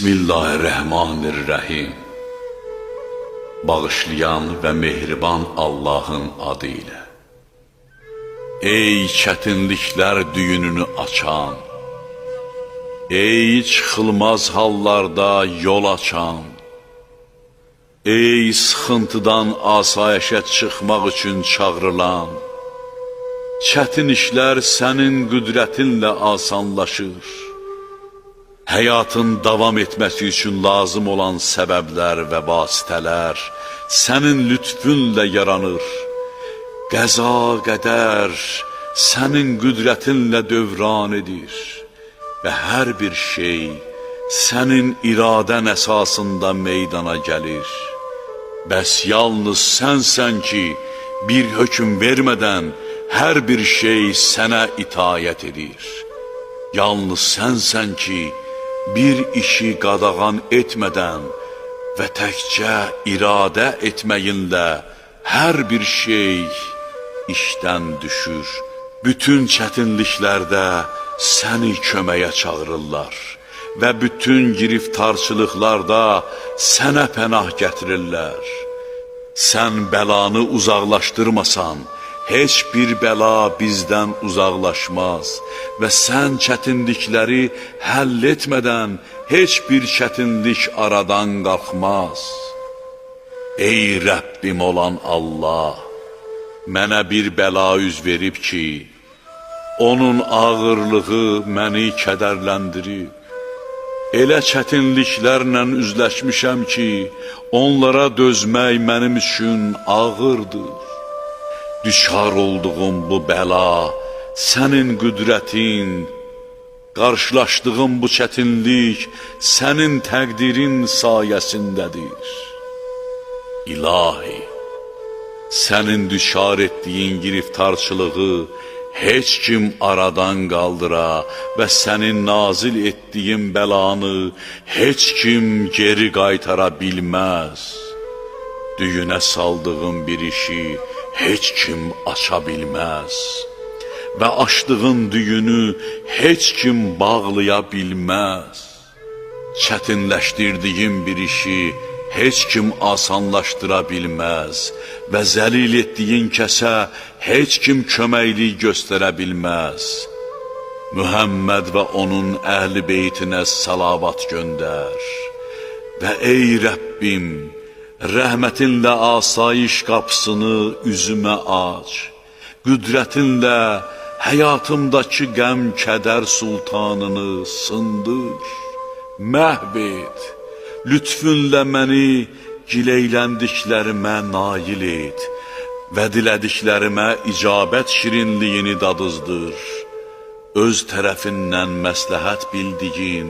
Bismillahirrahmanirrahim. Bağışlayan və mehriban Allahın adı ilə. Ey çətinliklər düyününü açan, ey çıxılmaz hallarda yol açan, ey sıxıntıdan asayişə çıxmaq üçün çağrılan, çətin işlər sənin qüdrətinlə asanlaşır. Həyatın davam etməsi üçün lazım olan səbəblər və vasitələr sənin lütfünlə yaranır. Qəza qədər sənin qüdrətinlə dövran edir və hər bir şey sənin iradən əsasında meydana gəlir. Bəs yalnız sənsən ki, bir hökm vermədən hər bir şey sənə itayət edir. Yalnız sənsən ki, bir işi qadağan etmədən və təkcə iradə etməyinlə hər bir şey işdən düşür. Bütün çətinliklərdə səni köməyə çağırırlar və bütün giriftarçılıqlarda sənə pənah gətirirlər. Sən bəlanı uzaqlaşdırmasan, heç bir bəla bizdən uzaqlaşmaz və sən çətinlikləri həll etmədən heç bir çətinlik aradan qalxmaz. Ey Rəbbim olan Allah, mənə bir bəla üz verib ki, onun ağırlığı məni kədərləndirib. Elə çətinliklərlə üzləşmişəm ki, onlara dözmək mənim üçün ağırdır. Düşar olduğum bu bəla sənin qüdrətin, qarşılaşdığım bu çətinlik sənin təqdirin sayəsindədir. İlahi, sənin düşar etdiyin giriftarçılığı heç kim aradan qaldıra və sənin nazil etdiyin bəlanı heç kim geri qaytara bilməz. Düyünə saldığın bir işi heç kim aça bilməz və açdığın düyünü heç kim bağlaya bilməz. Çətinləşdirdiyin bir işi heç kim asanlaşdıra bilməz və zəlil etdiyin kəsə heç kim köməklik göstərə bilməz. Mühəmməd və onun əhl-i beytinə salavat göndər və ey Rəbbim, rəhmətinlə asayiş qapısını üzümə aç, qüdrətinlə həyatımdakı qəm kədər sultanını sındır, məhv et, lütfünlə məni gileyləndiklərimə nail et və dilədiklərimə icabət şirinliyini dadızdır. Öz tərəfindən məsləhət bildiyin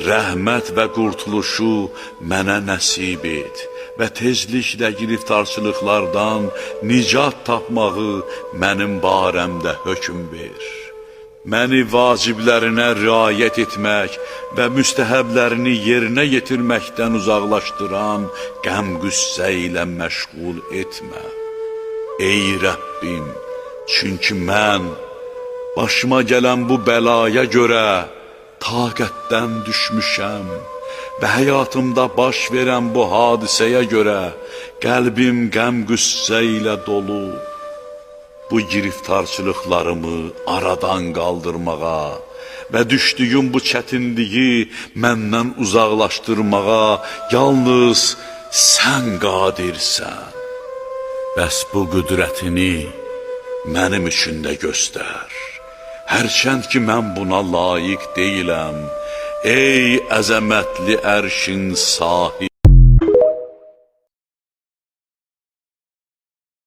rəhmət və qurtuluşu mənə nəsib et və tezliklə giriftarçılıqlardan nicat tapmağı mənim barəmdə hökm ver. Məni vaciblərinə riayət etmək və müstəhəblərini yerinə yetirməkdən uzaqlaşdıran qəm-qüssə ilə məşğul etmə. Ey Rəbbim, çünki mən başıma gələn bu bəlaya görə taqətdən düşmüşəm və həyatımda baş verən bu hadisəyə görə qəlbim qəm-qüssə ilə dolu. Bu giriftarçılıqlarımı aradan qaldırmağa və düşdüyüm bu çətinliyi məndən uzaqlaşdırmağa yalnız sən qadirsən. Bəs bu qüdrətini mənim üçün də göstər. Hərçənd ki, mən buna layiq deyiləm. Ey əzəmətli ərşin sahibi,